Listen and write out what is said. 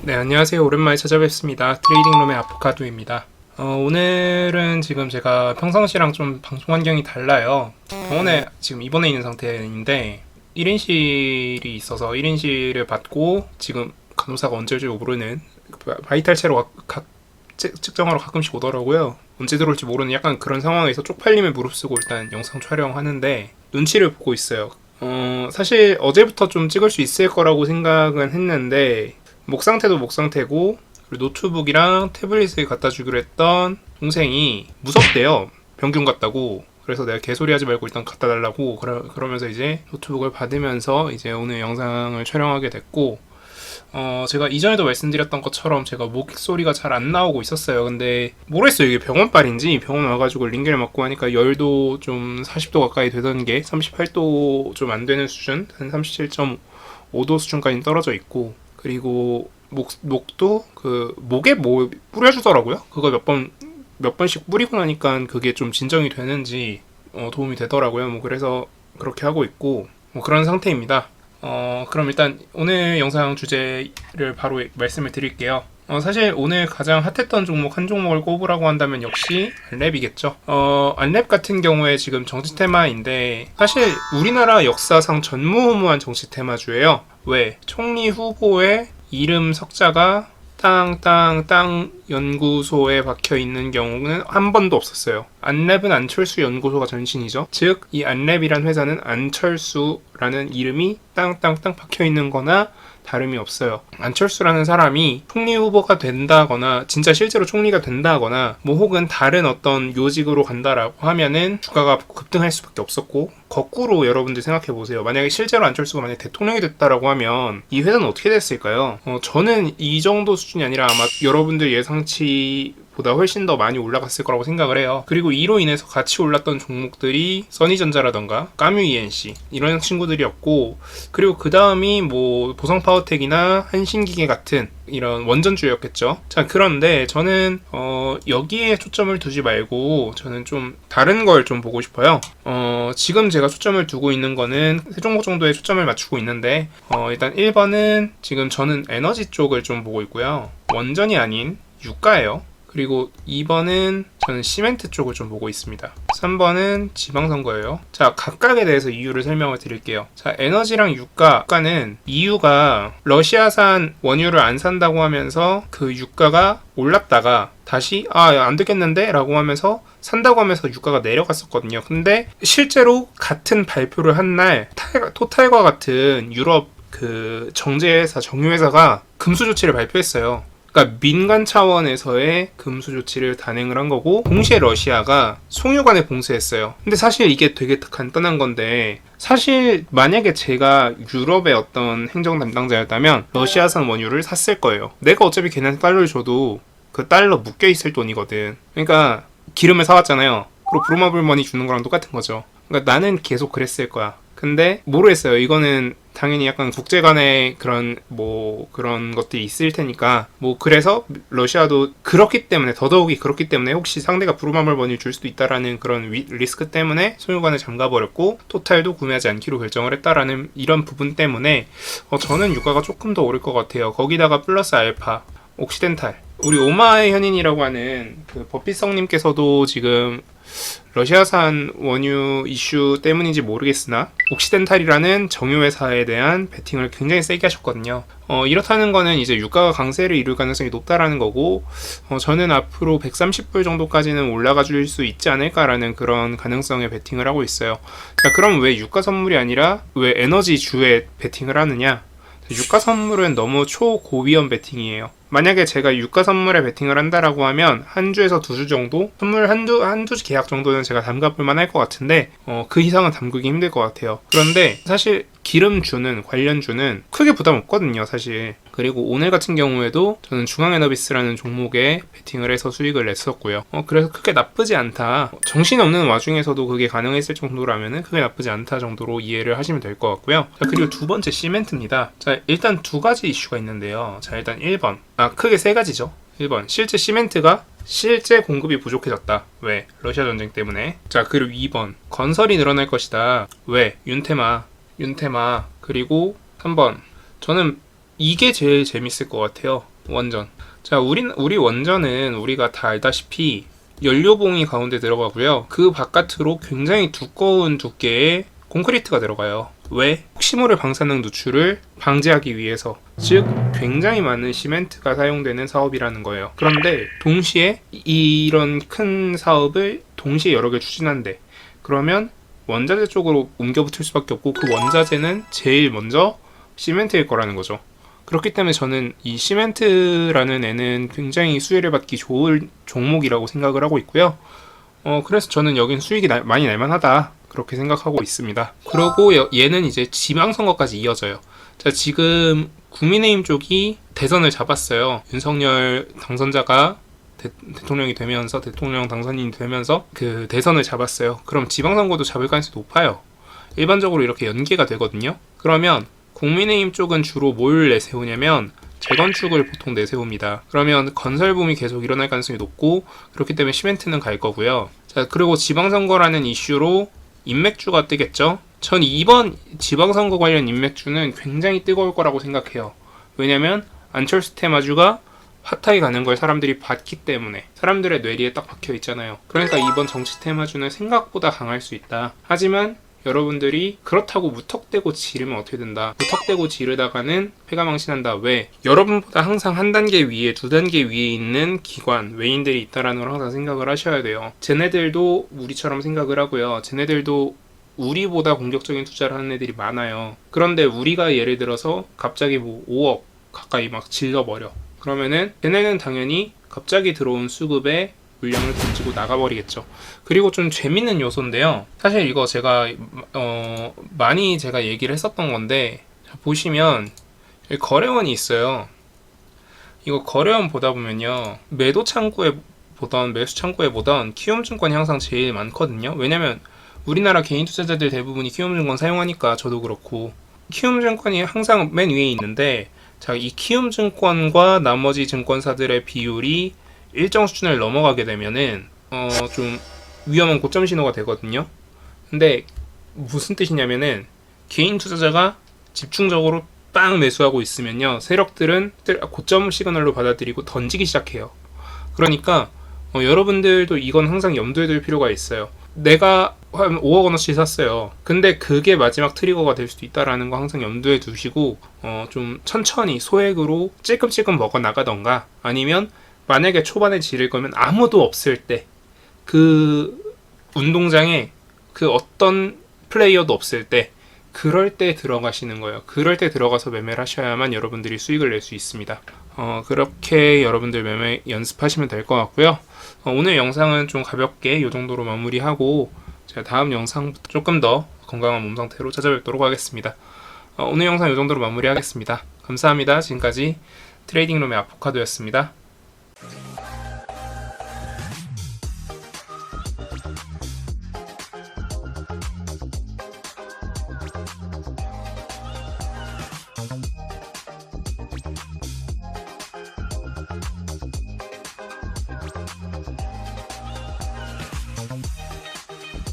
네, 안녕하세요. 오랜만에 찾아뵙습니다. 트레이딩룸의 아포카도입니다. 오늘은 지금 제가 평상시랑 좀 방송 환경이 달라요. 병원에 지금 입원해 있는 상태인데 1인실이 있어서 1인실을 받고 지금 간호사가 언제 올지 모르는 바이탈체로 측정하러 가끔씩 오더라고요. 언제 들어올지 모르는 약간 그런 상황에서 쪽팔림에 무릅쓰고 일단 영상 촬영하는데 눈치를 보고 있어요. 사실 어제부터 좀 찍을 수 있을 거라고 생각은 했는데 목 상태도 목 상태고, 그리고 노트북이랑 태블릿을 갖다 주기로 했던 동생이 무섭대요. 병균 같다고. 그래서 내가 개소리 하지 말고 일단 갖다 달라고 그러면서 이제 노트북을 받으면서 이제 오늘 영상을 촬영하게 됐고, 제가 이전에도 말씀드렸던 것처럼 제가 목소리가 잘 안 나오고 있었어요. 근데 모르겠어요. 이게 병원빨인지 병원 와가지고 링겔 맞고 하니까 열도 좀 40도 가까이 되던 게 38도 좀 안 되는 수준, 한 37.5도 수준까지 떨어져 있고, 그리고 목도 그 목에 뭐 뿌려주더라고요. 그거 몇 번씩 뿌리고 나니까 그게 좀 진정이 되는지 도움이 되더라고요. 뭐 그래서 그렇게 하고 있고 뭐 그런 상태입니다. 그럼 일단 오늘 영상 주제를 바로 말씀을 드릴게요. 사실 오늘 가장 핫했던 종목 한 종목을 꼽으라고 한다면 역시 안랩이겠죠. 안랩 같은 경우에 지금 정치 테마인데 사실 우리나라 역사상 전무후무한 정치 테마주예요. 왜? 총리 후보의 이름 석자가 땅 연구소에 박혀 있는 경우는 한 번도 없었어요. 안랩은 안철수 연구소가 전신이죠. 즉, 이 안랩이란 회사는 안철수라는 이름이 땅 박혀 있는 거나 다름이 없어요. 안철수라는 사람이 총리 후보가 된다거나 진짜 실제로 총리가 된다거나 뭐 혹은 다른 어떤 요직으로 간다라고 하면은 주가가 급등할 수밖에 없었고, 거꾸로 여러분들 생각해 보세요. 만약에 실제로 안철수가 만약에 대통령이 됐다라고 하면 이 회사는 어떻게 됐을까요? 저는 이 정도 수준이 아니라 아마 여러분들 예상치 보다 훨씬 더 많이 올라갔을 거라고 생각을 해요. 그리고 이로 인해서 같이 올랐던 종목들이 써니전자라던가 까뮤-ENC 이런 친구들이었고, 그리고 그 다음이 뭐 보성파워텍이나 한신기계 같은 이런 원전주였겠죠. 자, 그런데 저는 여기에 초점을 두지 말고 저는 좀 다른 걸 좀 보고 싶어요. 지금 제가 초점을 두고 있는 거는 세 종목 정도에 초점을 맞추고 있는데, 일단 1번은 지금 저는 에너지 쪽을 좀 보고 있고요. 원전이 아닌 유가예요. 그리고 2번은 저는 시멘트 쪽을 좀 보고 있습니다. 3번은 지방선거예요. 자, 각각에 대해서 이유를 설명을 드릴게요. 자, 에너지랑 유가는 이유가 러시아산 원유를 안 산다고 하면서 그 유가가 올랐다가 다시 안 되겠는데? 라고 하면서 산다고 하면서 유가가 내려갔었거든요. 근데 실제로 같은 발표를 한 날 토탈과 같은 유럽 그 정제회사, 정유회사가 금수 조치를 발표했어요. 그러니까 민간 차원에서의 금수 조치를 단행을 한 거고, 동시에 러시아가 송유관을 봉쇄했어요. 근데 사실 이게 되게 간단한 건데, 사실 만약에 제가 유럽의 어떤 행정 담당자였다면 러시아산 원유를 샀을 거예요. 내가 어차피 걔네한테 달러를 줘도 그 달러 묶여있을 돈이거든. 그러니까 기름을 사왔잖아요. 그리고 브로마블머니 주는 거랑 똑같은 거죠. 그러니까 나는 계속 그랬을 거야. 근데 모르겠어요. 이거는 당연히 약간 국제 간의 그런 것들이 있을 테니까, 뭐 그래서 러시아도 그렇기 때문에, 더더욱이 그렇기 때문에 혹시 상대가 브루마블머니를 줄 수도 있다라는 그런 리스크 때문에 소유관을 잠가버렸고, 토탈도 구매하지 않기로 결정을 했다라는 이런 부분 때문에 저는 유가가 조금 더 오를 것 같아요. 거기다가 플러스 알파, 옥시덴탈, 우리 오마의 현인이라고 하는 그 버핏성님께서도 지금 러시아산 원유 이슈 때문인지 모르겠으나 옥시덴탈이라는 정유회사에 대한 베팅을 굉장히 세게 하셨거든요. 이렇다는 거는 이제 유가가 강세를 이룰 가능성이 높다라는 거고, 저는 앞으로 130불 정도까지는 올라가 줄 수 있지 않을까라는 그런 가능성에 베팅을 하고 있어요. 자, 그럼 왜 유가 선물이 아니라 왜 에너지주에 베팅을 하느냐? 유가 선물은 너무 초고위험 베팅이에요. 만약에 제가 유가 선물에 베팅을 한다라고 하면 한 주에서 두 주 정도? 선물 한두 주 계약 정도는 제가 담가볼 만할 것 같은데, 그 이상은 담그기 힘들 것 같아요. 그런데 사실 기름주는, 관련주는 크게 부담 없거든요, 사실. 그리고 오늘 같은 경우에도 저는 중앙에너비스라는 종목에 베팅을 해서 수익을 냈었고요. 그래서 크게 나쁘지 않다. 정신없는 와중에서도 그게 가능했을 정도라면은 크게 나쁘지 않다 정도로 이해를 하시면 될 것 같고요. 자, 그리고 두 번째 시멘트입니다. 자, 일단 두 가지 이슈가 있는데요. 자, 일단 1번. 크게 세 가지죠. 1번. 실제 시멘트가 실제 공급이 부족해졌다. 왜? 러시아 전쟁 때문에. 자, 그리고 2번. 건설이 늘어날 것이다. 왜? 윤테마. 그리고 3번. 저는 이게 제일 재밌을 것 같아요. 원전. 자, 우리 원전은 우리가 다 알다시피 연료봉이 가운데 들어가고요. 그 바깥으로 굉장히 두꺼운 두께의 콘크리트가 들어가요. 왜? 혹시모를 방사능 누출을 방지하기 위해서. 즉, 굉장히 많은 시멘트가 사용되는 사업이라는 거예요. 그런데 동시에 이런 큰 사업을 동시에 여러 개 추진한대. 그러면 원자재 쪽으로 옮겨 붙을 수밖에 없고, 그 원자재는 제일 먼저 시멘트일 거라는 거죠. 그렇기 때문에 저는 이 시멘트라는 애는 굉장히 수혜를 받기 좋을 종목이라고 생각을 하고 있고요. 그래서 저는 여긴 수익이 많이 날만하다, 그렇게 생각하고 있습니다. 그리고 얘는 이제 지방선거까지 이어져요. 자, 지금 국민의힘 쪽이 대선을 잡았어요. 윤석열 당선자가 대통령이 되면서, 대통령 당선인이 되면서 그 대선을 잡았어요. 그럼 지방선거도 잡을 가능성이 높아요. 일반적으로 이렇게 연계가 되거든요. 그러면 국민의힘 쪽은 주로 뭘 내세우냐면 재건축을 보통 내세웁니다. 그러면 건설붐이 계속 일어날 가능성이 높고, 그렇기 때문에 시멘트는 갈 거고요. 자, 그리고 지방선거라는 이슈로 인맥주가 뜨겠죠. 전 이번 지방선거 관련 인맥주는 굉장히 뜨거울 거라고 생각해요. 왜냐면 안철수 테마주가 핫하게 가는 걸 사람들이 봤기 때문에, 사람들의 뇌리에 딱 박혀 있잖아요. 그러니까 이번 정치 테마주는 생각보다 강할 수 있다. 하지만 여러분들이 그렇다고 무턱대고 지르면 어떻게 된다. 무턱대고 지르다가는 패가망신한다. 왜? 여러분보다 항상 한 단계 위에, 두 단계 위에 있는 기관, 외인들이 있다라는 걸 항상 생각을 하셔야 돼요. 쟤네들도 우리처럼 생각을 하고요. 쟤네들도 우리보다 공격적인 투자를 하는 애들이 많아요. 그런데 우리가 예를 들어서 갑자기 뭐 5억 가까이 막 질러버려. 그러면은 쟤네는 당연히 갑자기 들어온 수급에 물량을 던지고 나가버리겠죠. 그리고 좀 재밌는 요소인데요. 사실 이거 제가 많이 제가 얘기를 했었던 건데, 보시면 여기 거래원이 있어요. 이거 거래원 보다 보면요, 매도 창구에 보던 매수 창구에 보던 키움증권이 항상 제일 많거든요. 왜냐면 우리나라 개인 투자자들 대부분이 키움증권 사용하니까. 저도 그렇고 키움증권이 항상 맨 위에 있는데, 자, 이 키움증권과 나머지 증권사들의 비율이 일정 수준을 넘어가게 되면은 좀 위험한 고점 신호가 되거든요. 근데 무슨 뜻이냐면은 개인 투자자가 집중적으로 빵 매수하고 있으면요, 세력들은 고점 시그널로 받아들이고 던지기 시작해요. 그러니까 여러분들도 이건 항상 염두에 둘 필요가 있어요. 내가 한 5억 원어치 샀어요. 근데 그게 마지막 트리거가 될 수도 있다라는 거 항상 염두에 두시고 좀 천천히 소액으로 찔끔찔끔 먹어 나가던가, 아니면 만약에 초반에 지를 거면 아무도 없을 때, 그 운동장에 그 어떤 플레이어도 없을 때, 그럴 때 들어가시는 거예요. 그럴 때 들어가서 매매를 하셔야만 여러분들이 수익을 낼 수 있습니다. 그렇게 여러분들 매매 연습하시면 될 것 같고요. 오늘 영상은 좀 가볍게 이 정도로 마무리하고, 제가 다음 영상부터 조금 더 건강한 몸 상태로 찾아뵙도록 하겠습니다. 오늘 영상 이 정도로 마무리하겠습니다. 감사합니다. 지금까지 트레이딩룸의 아포카도였습니다. Thank you.